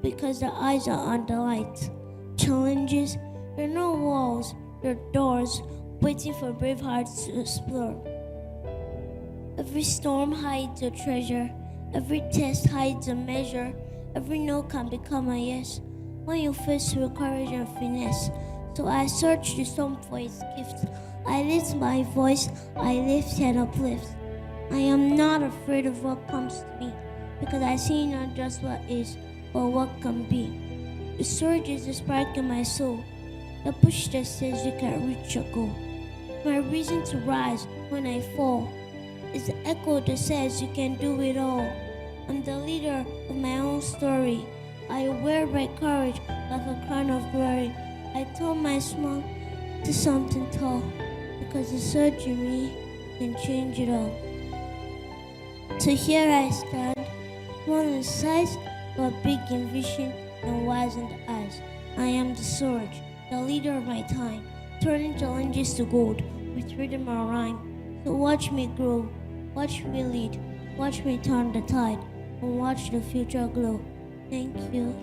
because their eyes are on the light. Challenges, there are no walls, there are doors waiting for brave hearts to explore. Every storm hides a treasure, every test hides a measure, every no can become a yes when you face with courage and finesse. So I search the storm for its gift. I lift my voice, I lift and uplift. I am not afraid of what comes to me, because I see not just what is, but what can be. The surge is the spark in my soul, the push that says you can reach your goal. My reason to rise when I fall is the echo that says you can do it all. I'm the leader of my own story. I wear my courage like a crown of glory. I turn my small to something tall, because the surge in me can change it all. So here I stand, small in size, but big in vision and wise in the eyes. I am the surge, the leader of my time, turning challenges to gold with rhythm and rhyme. So watch me grow, watch me lead, watch me turn the tide, and watch the future glow. Thank you.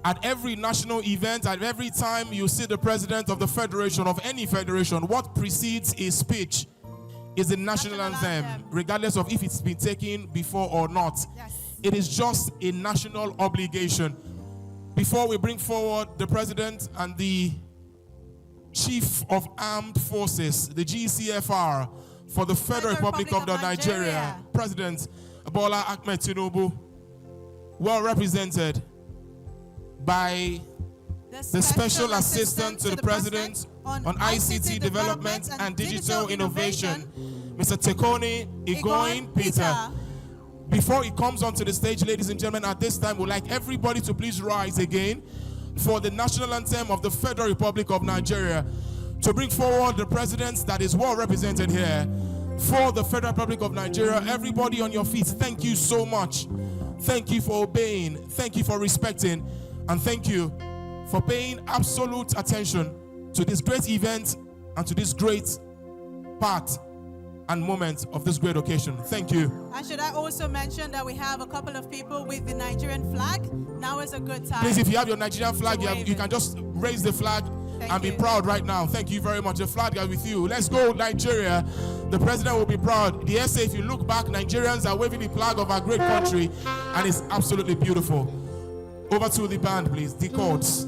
At every national event, at every time you see the president of the federation, of any federation, what precedes his speech is the national anthem, regardless of if it's been taken before or not. Yes. It is just a national obligation. Before we bring forward the president and the Chief of Armed Forces, the GCFR, for the Federal Republic of Nigeria, President Bola Ahmed Tinubu, well represented by the Special Assistant to the President on ICT Development and Digital Innovation, Mr. Tekoni Igoin Peter. Before he comes onto the stage, ladies and gentlemen, at this time, we'd like everybody to please rise again for the national anthem of the Federal Republic of Nigeria, to bring forward the president that is well represented here for the Federal Republic of Nigeria. Everybody on your feet, thank you so much. Thank you for obeying, thank you for respecting, and thank you for paying absolute attention to this great event and to this great part and moment of this great occasion. Thank you. And should I also mention that we have a couple of people with the Nigerian flag? Now is a good time. Please, if you have your Nigerian flag, you can just raise the flag and be proud right now. Thank you very much. The flag is with you. Let's go, Nigeria. The president will be proud. The essay, if you look back, Nigerians are waving the flag of our great country, and it's absolutely beautiful. Over to the band, please. The chords.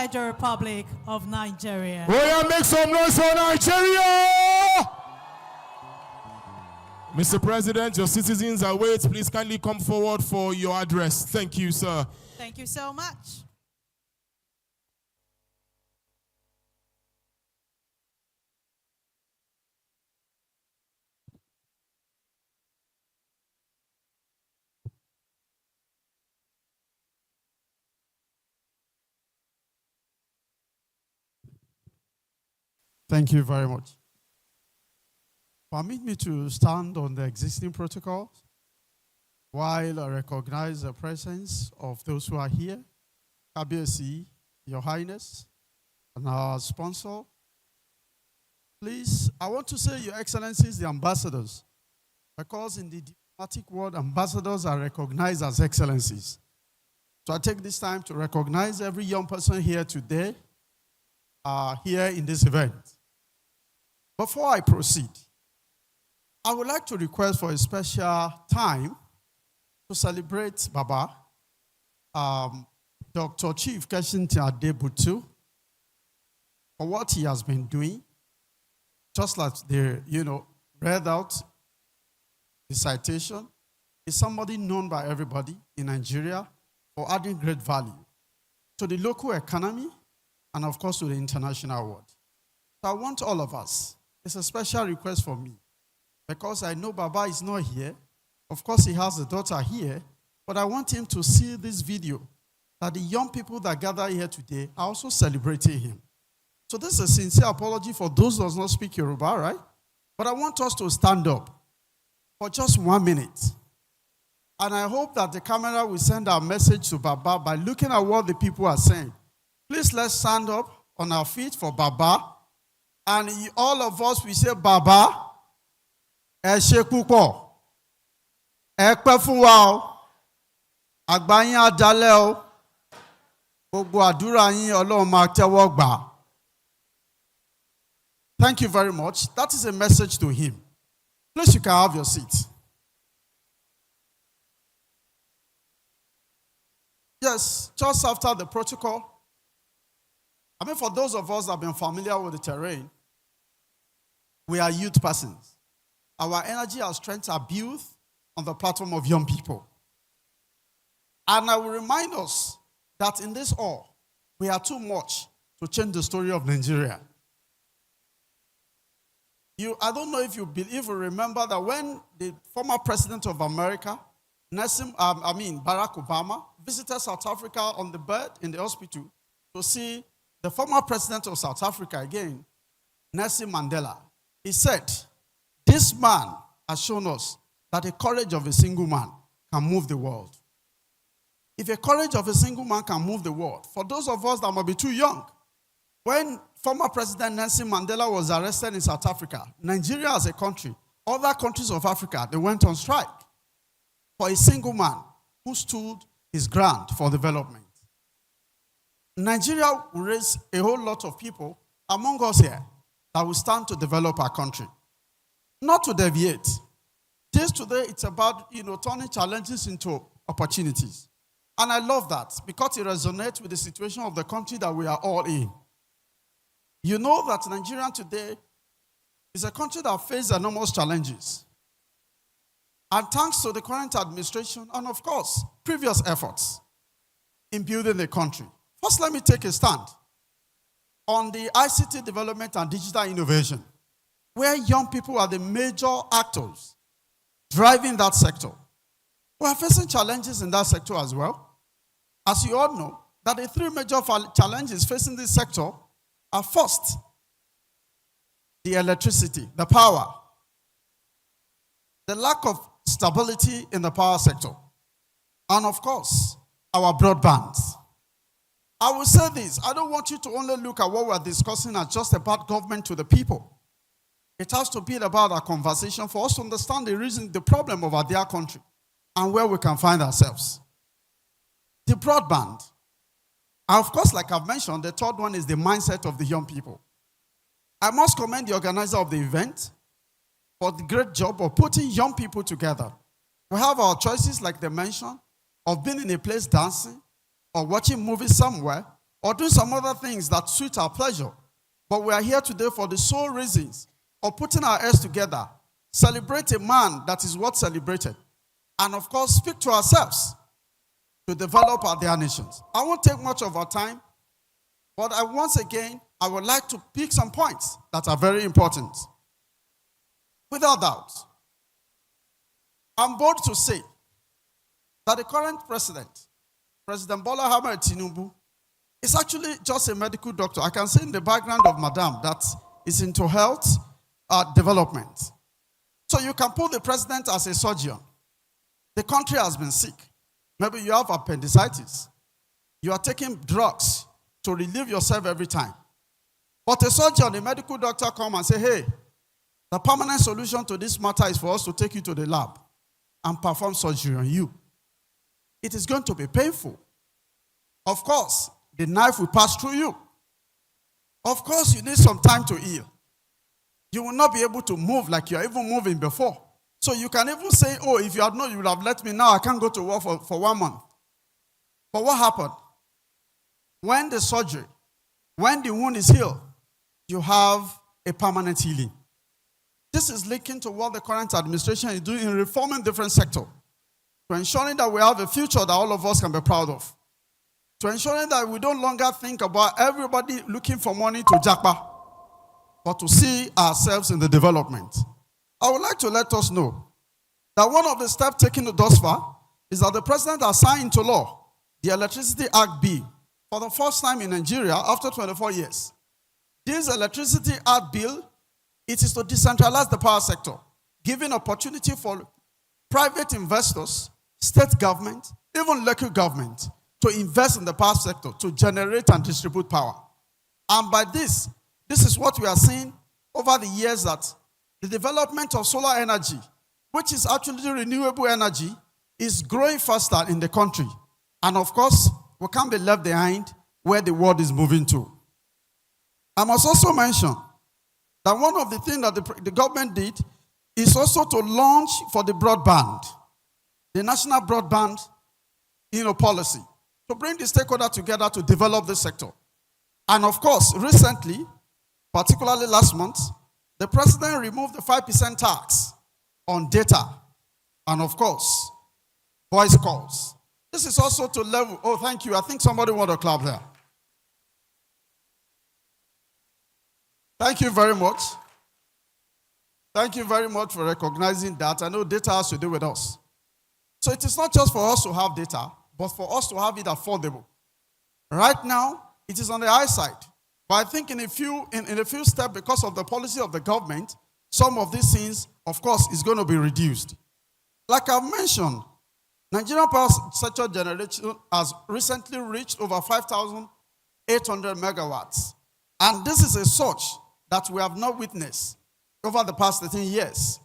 inside the Republic of Nigeria. Oh yeah, make some noise for Nigeria! Mr. President, your citizens await. Please kindly come forward for your address. Thank you, sir. Thank you so much. Thank you very much. Permit me to stand on the existing protocols while I recognize the presence of those who are here. KBC, Your Highness, and our sponsor. Please, I want to say, Your Excellencies, the ambassadors, because in the diplomatic world, ambassadors are recognized as excellencies. So I take this time to recognize every young person here today, here in this event. Before I proceed, I would like to request for a special time to celebrate Baba, Dr. Chief Keshinti Adebutu, for what he has been doing. Just like they, read out the citation, is somebody known by everybody in Nigeria for adding great value to the local economy and, of course, to the international world. So I want all of us, it's a special request for me, because I know Baba is not here. Of course, he has a daughter here, but I want him to see this video, that the young people that gather here today are also celebrating him. So this is a sincere apology for those who does not speak Yoruba, right? But I want us to stand up for just 1 minute. And I hope that the camera will send our message to Baba by looking at what the people are saying. Please let's stand up on our feet for Baba. And all of us, we say, Baba, ẹ ṣé púpọ̀, ẹ pẹ́ fún wa o, àgbà yín á dalẹ̀ o, gbogbo àdúrà yín Ọlọ́run máa tẹ́wọ́ gbà. Thank you very much. That is a message to him. Please, you can have your seat. Yes, just after the protocol. For those of us that have been familiar with the terrain, we are youth persons. Our energy, our strength are built on the platform of young people. And I will remind us that in this all, we are too much to change the story of Nigeria. I don't know if you remember that when the former president of America, Barack Obama, visited South Africa on the bed in the hospital to see the former president of South Africa again, Nelson Mandela. He said, this man has shown us that the courage of a single man can move the world. If the courage of a single man can move the world, for those of us that might be too young, when former President Nelson Mandela was arrested in South Africa, Nigeria as a country, other countries of Africa, they went on strike for a single man who stood his ground for development. Nigeria will raise a whole lot of people among us here that will stand to develop our country. Not to deviate. Today, it's about turning challenges into opportunities. And I love that because it resonates with the situation of the country that we are all in. You know that Nigeria today is a country that faces enormous challenges. And thanks to the current administration and, of course, previous efforts in building the country. First, let me take a stand on the ICT development and digital innovation, where young people are the major actors driving that sector. We are facing challenges in that sector as well. As you all know, that the three major challenges facing this sector are first, the electricity, the power, the lack of stability in the power sector, and of course, our broadband. I will say this, I don't want you to only look at what we're discussing as just about government to the people. It has to be about our conversation for us to understand the reason, the problem of our dear country, and where we can find ourselves. The broadband. And of course, like I've mentioned, the third one is the mindset of the young people. I must commend the organizer of the event for the great job of putting young people together. We have our choices, like they mentioned, of being in a place dancing, or watching movies somewhere, or doing some other things that suit our pleasure. But we are here today for the sole reasons of putting our heads together, celebrate a man that is worth celebrated, and of course speak to ourselves to develop our dear nations. I won't take much of our time, but once again, I would like to pick some points that are very important. Without doubt, I'm bold to say that the current president, President Bola Ahmed Tinubu, is actually just a medical doctor. I can see in the background of Madam that is into health development. So you can put the president as a surgeon. The country has been sick. Maybe you have appendicitis. You are taking drugs to relieve yourself every time. But a surgeon, a medical doctor come and say, hey, the permanent solution to this matter is for us to take you to the lab and perform surgery on you. It is going to be painful. Of course, the knife will pass through you. Of course, you need some time to heal. You will not be able to move like you are even moving before. So you can even say, oh, if you had known, you would have let me now. I can't go to work for 1 month. But what happened? When the surgery, when the wound is healed, you have a permanent healing. This is linking to what the current administration is doing in reforming different sectors, to ensuring that we have a future that all of us can be proud of, to ensuring that we don't longer think about everybody looking for money to jackpot, but to see ourselves in the development. I would like to let us know that one of the steps taken thus far is that the president has signed into law the Electricity Act Bill for the first time in Nigeria after 24 years. This Electricity Act Bill, it is to decentralize the power sector, giving opportunity for private investors, state government, even local government to invest in the power sector to generate and distribute power. And by this is what we are seeing over the years, that the development of solar energy, which is actually renewable energy, is growing faster in the country. And of course, we can't be left behind where the world is moving to. I must also mention that one of the things that the government did is also to launch for the broadband, the national broadband policy, to bring the stakeholders together to develop this sector. And of course, recently, particularly last month, the president removed the 5% tax on data and, of course, voice calls. This is also to level. Oh, thank you. I think somebody want to clap there. Thank you very much. Thank you very much for recognizing that. I know data has to do with us. So it is not just for us to have data, but for us to have it affordable. Right now, it is on the high side. But I think in a few steps, because of the policy of the government, some of these things, of course, is going to be reduced. Like I've mentioned, Nigerian power sector generation has recently reached over 5,800 megawatts. And this is a surge that we have not witnessed over the past 13 years.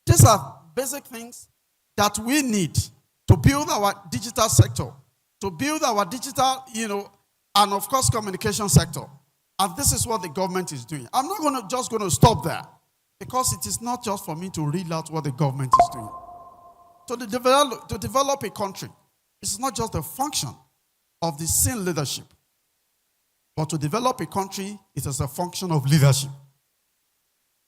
These are basic things that we need to build our digital sector, to build our digital, and of course, communication sector. And this is what the government is doing. I'm not just going to stop there, because it is not just for me to read out what the government is doing. To develop a country, it's not just a function of the same leadership, but to develop a country, it is a function of leadership.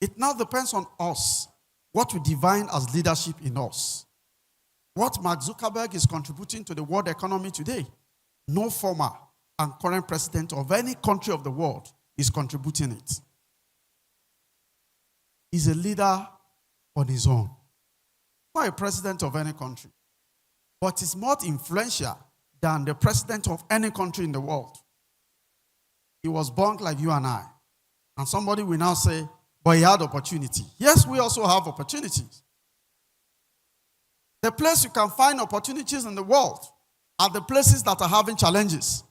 It now depends on us, what we define as leadership in us. What Mark Zuckerberg is contributing to the world economy today, no former and current president of any country of the world is contributing it. He's a leader on his own. Not a president of any country. But he's more influential than the president of any country in the world. He was born like you and I. And somebody will now say, but he had opportunity. Yes, we also have opportunities. The place you can find opportunities in the world are the places that are having challenges.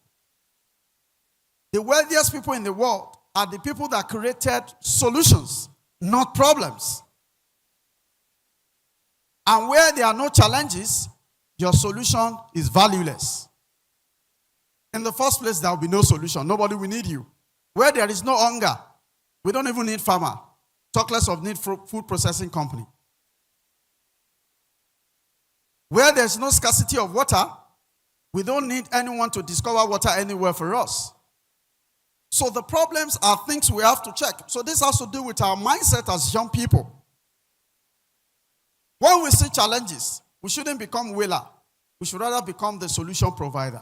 The wealthiest people in the world are the people that created solutions, not problems. And where there are no challenges, your solution is valueless. In the first place, there will be no solution. Nobody will need you. Where there is no hunger, we don't even need farmer. Talk less of need food processing company. Where there's no scarcity of water, we don't need anyone to discover water anywhere for us. So the problems are things we have to check. So this has to do with our mindset as young people. When we see challenges, we shouldn't become winner. We should rather become the solution provider.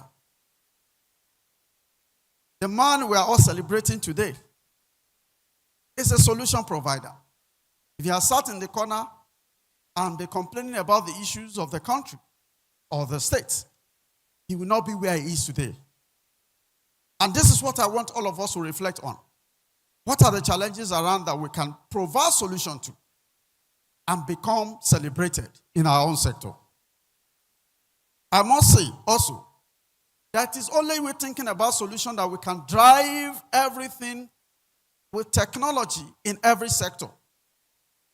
The man we are all celebrating today is a solution provider. If he has sat in the corner and be complaining about the issues of the country or the state, he will not be where he is today. And this is what I want all of us to reflect on. What are the challenges around that we can provide solution to and become celebrated in our own sector? I must say also that it's only with thinking about solution that we can drive everything with technology in every sector.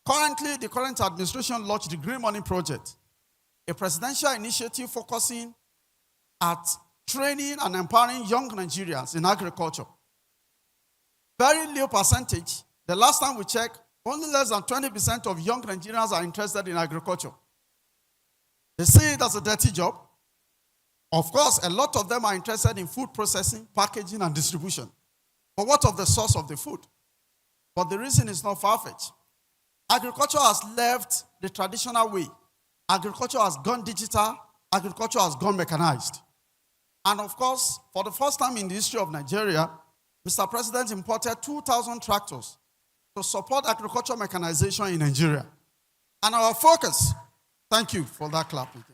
Currently, the current administration launched the Green Money Project, a presidential initiative focusing at training and empowering young Nigerians in agriculture. Very low percentage. The last time we checked, only less than 20% of young Nigerians are interested in agriculture. They see it as a dirty job. Of course, a lot of them are interested in food processing, packaging, and distribution. But what of the source of the food? But the reason is not far-fetched. Agriculture has left the traditional way. Agriculture has gone digital. Agriculture has gone mechanized. And of course, for the first time in the history of Nigeria, Mr. President imported 2,000 tractors to support agricultural mechanization in Nigeria. And our focus, thank you for that clap again.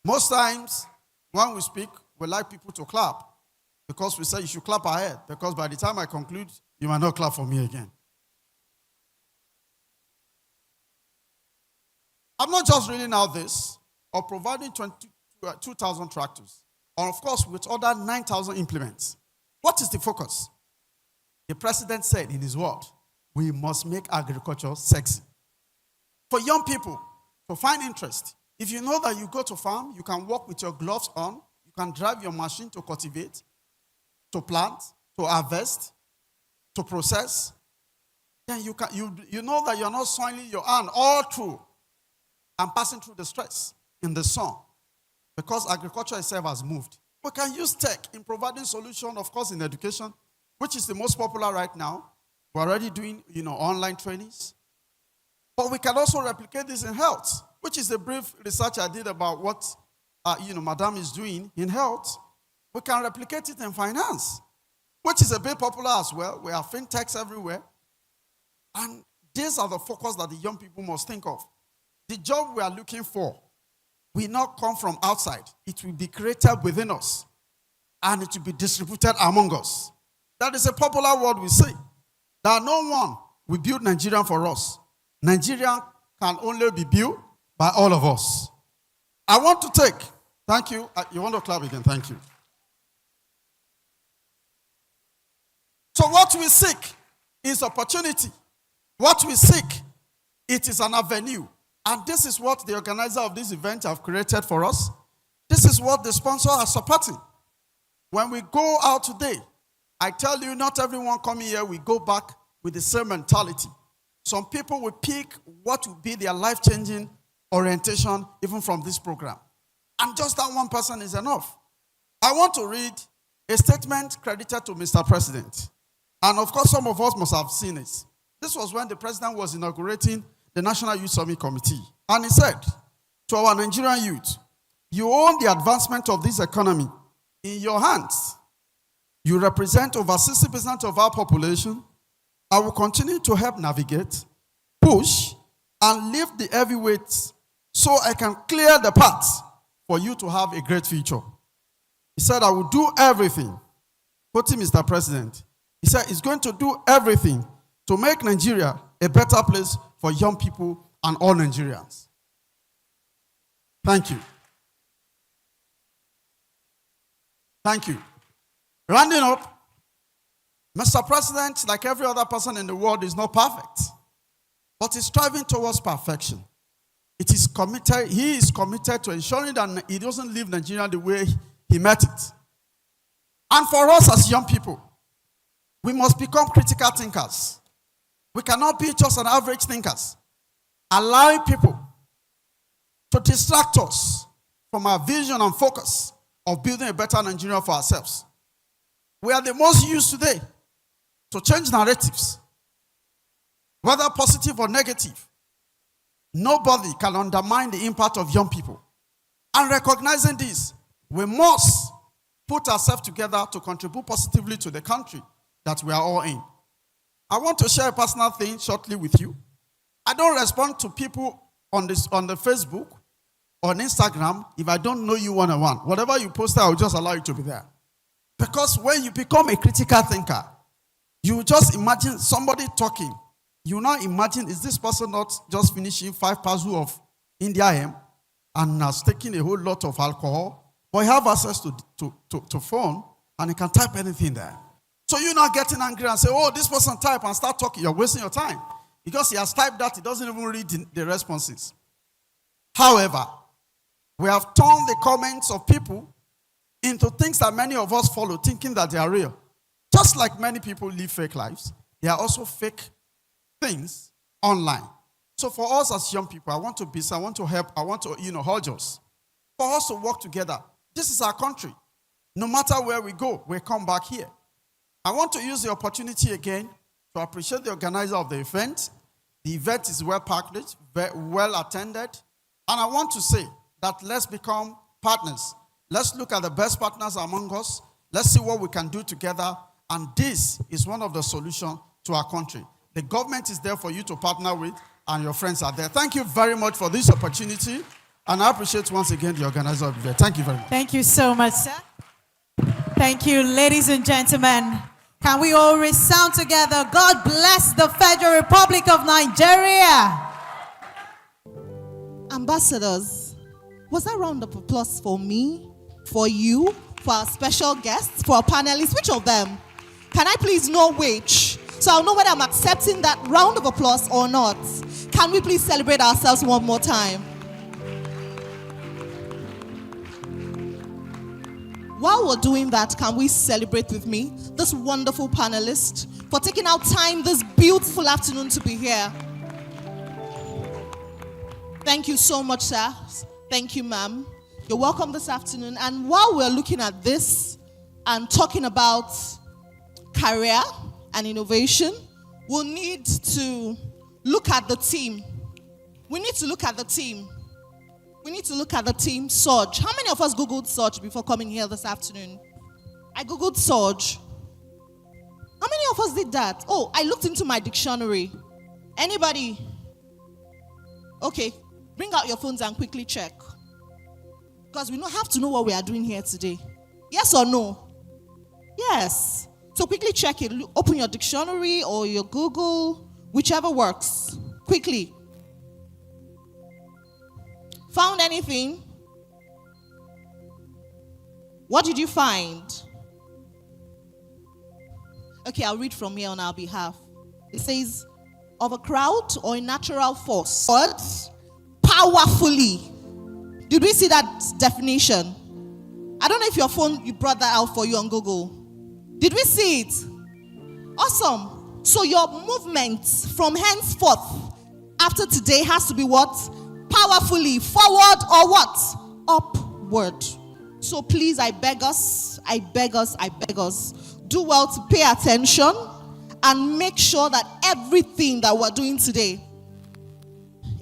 Most times, when we speak, we like people to clap because we say you should clap ahead, because by the time I conclude, you might not clap for me again. I'm not just reading out this or providing 2,000 tractors, or of course with other 9,000 implements. What is the focus? The president said in his word, we must make agriculture sexy. For young people to find interest, if you know that you go to farm, you can walk with your gloves on, you can drive your machine to cultivate, to plant, to harvest, to process, then you know that you're not soiling your hand all through and passing through the stress in the sun, because agriculture itself has moved. We can use tech in providing solution, of course, in education, which is the most popular right now. We're already doing, online trainings. But we can also replicate this in health, which is a brief research I did about what, Madam is doing in health. We can replicate it in finance, which is a bit popular as well. We have fintechs everywhere. And these are the focus that the young people must think of. The job we are looking for will not come from outside. It will be created within us, and it will be distributed among us. That is a popular word we say, that no one will build Nigeria for us. Nigeria can only be built by all of us. I want to take, thank you. You want to clap again? Thank you. So what we seek is opportunity. What we seek, it is an avenue. And this is what the organizer of this event have created for us. This is what the sponsor are supporting. When we go out today, I tell you, not everyone coming here will go back with the same mentality. Some people will pick what will be their life-changing orientation even from this program. And just that one person is enough. I want to read a statement credited to Mr. President. And of course, some of us must have seen it. This was when the president was inaugurating the National Youth Summit Committee. And he said to our Nigerian youth, you own the advancement of this economy in your hands. You represent over 60% of our population. I will continue to help navigate, push, and lift the heavy weights so I can clear the path for you to have a great future. He said, I will do everything. Quoting Mr. President, he said, he's going to do everything to make Nigeria a better place for young people and all Nigerians. Thank you. Thank you. Rounding up, Mr. President, like every other person in the world, is not perfect, but he's striving towards perfection. He is committed to ensuring that he doesn't leave Nigeria the way he met it. And for us as young people, we must become critical thinkers. We cannot be just an average thinkers, allowing people to distract us from our vision and focus of building a better Nigeria for ourselves. We are the most used today to change narratives, whether positive or negative. Nobody can undermine the impact of young people. And recognizing this, we must put ourselves together to contribute positively to the country that we are all in. I want to share a personal thing shortly with you. I don't respond to people on the Facebook or on Instagram if I don't know you one-on-one. Whatever you post, I will just allow you to be there. Because when you become a critical thinker, you just imagine somebody talking. You now imagine, is this person not just finishing 5 parcels of India hemp and has taken a whole lot of alcohol? But he have access to phone and he can type anything there. So you're not getting angry and say, oh, this person type and start talking. You're wasting your time. Because he has typed that, he doesn't even read the responses. However, we have turned the comments of people into things that many of us follow, thinking that they are real. Just like many people live fake lives, there are also fake things online. So for us as young people, I want to help, I want to, urge us. For us to work together. This is our country. No matter where we go, we come back here. I want to use the opportunity again to appreciate the organizer of the event. The event is well packaged, well attended. And I want to say that let's become partners. Let's look at the best partners among us. Let's see what we can do together. And this is one of the solutions to our country. The government is there for you to partner with, and your friends are there. Thank you very much for this opportunity. And I appreciate once again the organizer of the event. Thank you very much. Thank you so much, sir. Thank you, ladies and gentlemen. Can we all resound together? God bless the Federal Republic of Nigeria. Ambassadors, was that round of applause for me, for you, for our special guests, for our panelists? Which of them? Can I please know which? So I'll know whether I'm accepting that round of applause or not. Can we please celebrate ourselves one more time? While we're doing that, can we celebrate with me this wonderful panelist for taking out time this beautiful afternoon to be here? Thank you so much, sir. Thank you, ma'am. You're welcome this afternoon. And while we're looking at this and talking about career and innovation, we'll need to look at the team. We need to look at the team. We need to look at the team, Surge. How many of us Googled Surge before coming here this afternoon? I Googled Surge. How many of us did that? Oh, I looked into my dictionary. Anybody? Okay, bring out your phones and quickly check. Because we don't have to know what we are doing here today. Yes or no? Yes. So quickly check it. Open your dictionary or your Google, whichever works. Quickly. Found anything? What did you find? Okay, I'll read from here on our behalf. It says, of a crowd or a natural force. Words, powerfully. Did we see that definition? I don't know if your phone, you brought that out for you on Google. Did we see it? Awesome. So your movement from henceforth after today has to be what? Powerfully. Forward or what? Upward. So please, I beg us, do well to pay attention and make sure that everything that we're doing today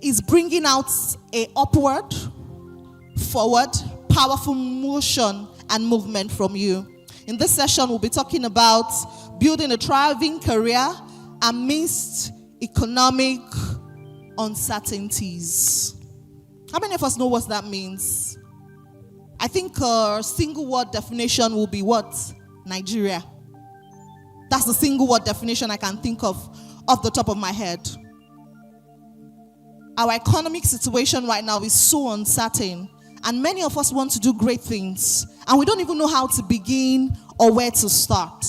is bringing out a upward, forward, powerful motion and movement from you. In this session, we'll be talking about building a thriving career amidst economic uncertainties. How many of us know what that means? I think a single word definition will be what? Nigeria. That's the single word definition I can think of off the top of my head. Our economic situation right now is so uncertain, and many of us want to do great things, and we don't even know how to begin or where to start.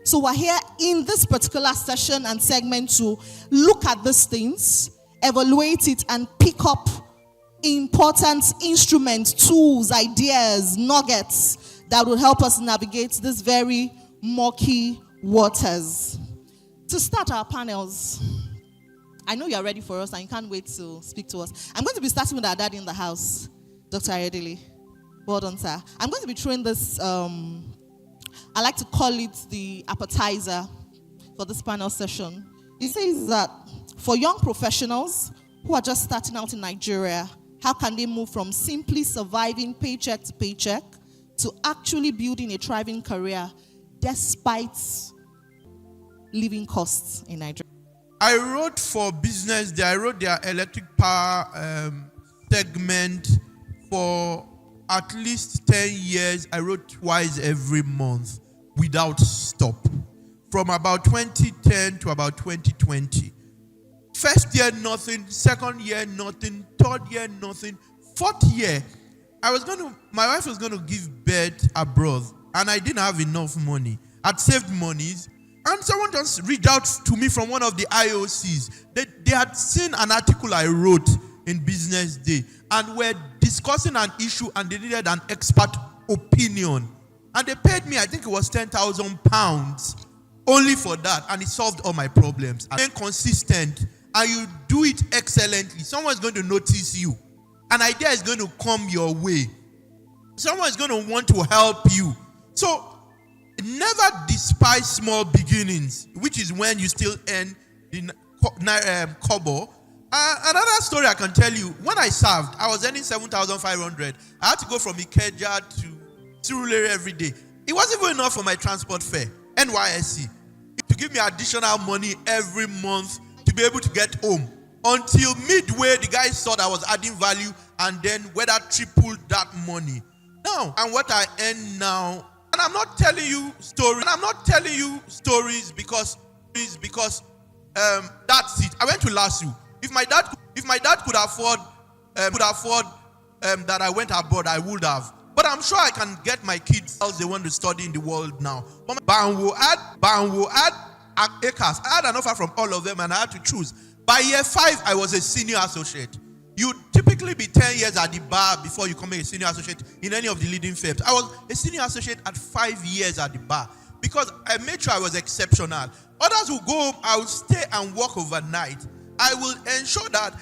So we're here in this particular session and segment to look at these things, evaluate it, and pick up important instruments, tools, ideas, nuggets that will help us navigate these very murky waters. To start our panels, I know you're ready for us and you can't wait to speak to us. I'm going to be starting with our daddy in the house, Dr. Ayodele. Well done, sir. I'm going to be throwing this, I like to call it the appetizer for this panel session. It says that for young professionals who are just starting out in Nigeria, how can they move from simply surviving paycheck to paycheck to actually building a thriving career despite living costs in Nigeria? I wrote for business there. I wrote their electric power segment for at least 10 years. I wrote twice every month without stop. From about 2010 to about 2020. First year, nothing. Second year, nothing. Third year, nothing. Fourth year, my wife was going to give birth abroad, and I didn't have enough money. I'd saved monies, and someone just reached out to me from one of the IOCs. They had seen an article I wrote in Business Day, and were discussing an issue, and they needed an expert opinion. And they paid me, I think it was £10,000 only for that, and it solved all my problems. And being consistent, and you do it excellently, someone's going to notice you. An idea is going to come your way. Someone is going to want to help you. So, never despise small beginnings, which is when you still earn the kobo. Another story I can tell you, when I served, I was earning 7,500. I had to go from Ikeja to Surulere every day. It wasn't even enough for my transport fare, NYSC, to give me additional money every month to be able to get home. Until midway, the guys thought I was adding value, and then whether tripled that money. Now, and what I earn now, and I'm not telling you stories because that's it. I went to LASU. If my dad could afford that I went abroad, I would have. But I'm sure I can get my kids else they want to study in the world now. Banwo had ACAS. I had an offer from all of them, and I had to choose. By year 5, I was a senior associate. You typically be 10 years at the bar before you become a senior associate in any of the leading firms. I was a senior associate at 5 years at the bar because I made sure I was exceptional. Others will go home, I will stay and work overnight. I will ensure that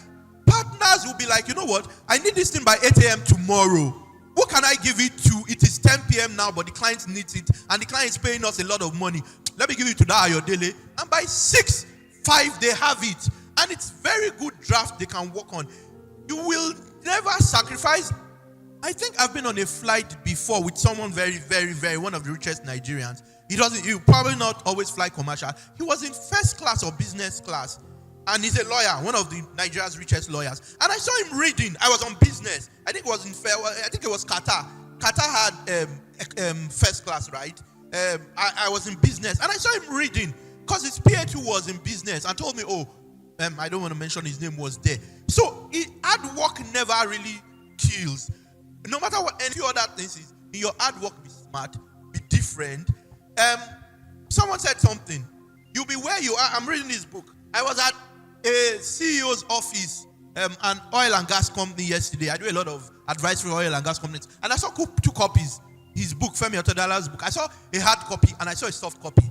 partners will be like, you know what, I need this thing by 8 a.m. tomorrow. Who can I give it to? It is 10 p.m. now, but the client needs it, and the client is paying us a lot of money. Let me give it to that Ayodele. And by 6:05, they have it. And it's very good draft they can work on. You will never sacrifice. I think I've been on a flight before with someone very, very, very, one of the richest Nigerians. He probably not always fly commercial. He was in first class or business class. And he's a lawyer, one of the Nigeria's richest lawyers. And I saw him reading. I was on business. I think it was I think it was Qatar. Qatar had first class, right? I was in business. And I saw him reading because his PA2 was in business and told me, I don't want to mention his name was there. So hard work never really kills. No matter what any other things is, in your hard work, be smart, be different. Someone said something. You'll be where you are. I'm reading this book. I was at a CEO's office, an oil and gas company yesterday. I do a lot of advice for oil and gas companies. And I saw 2 copies. His book, Femi Otodala's book. I saw a hard copy and I saw a soft copy.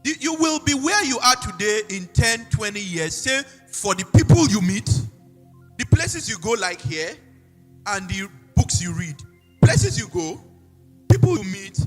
You will be where you are today in 10, 20 years. Say, for the people you meet, the places you go like here, and the books you read. Places you go, people you meet,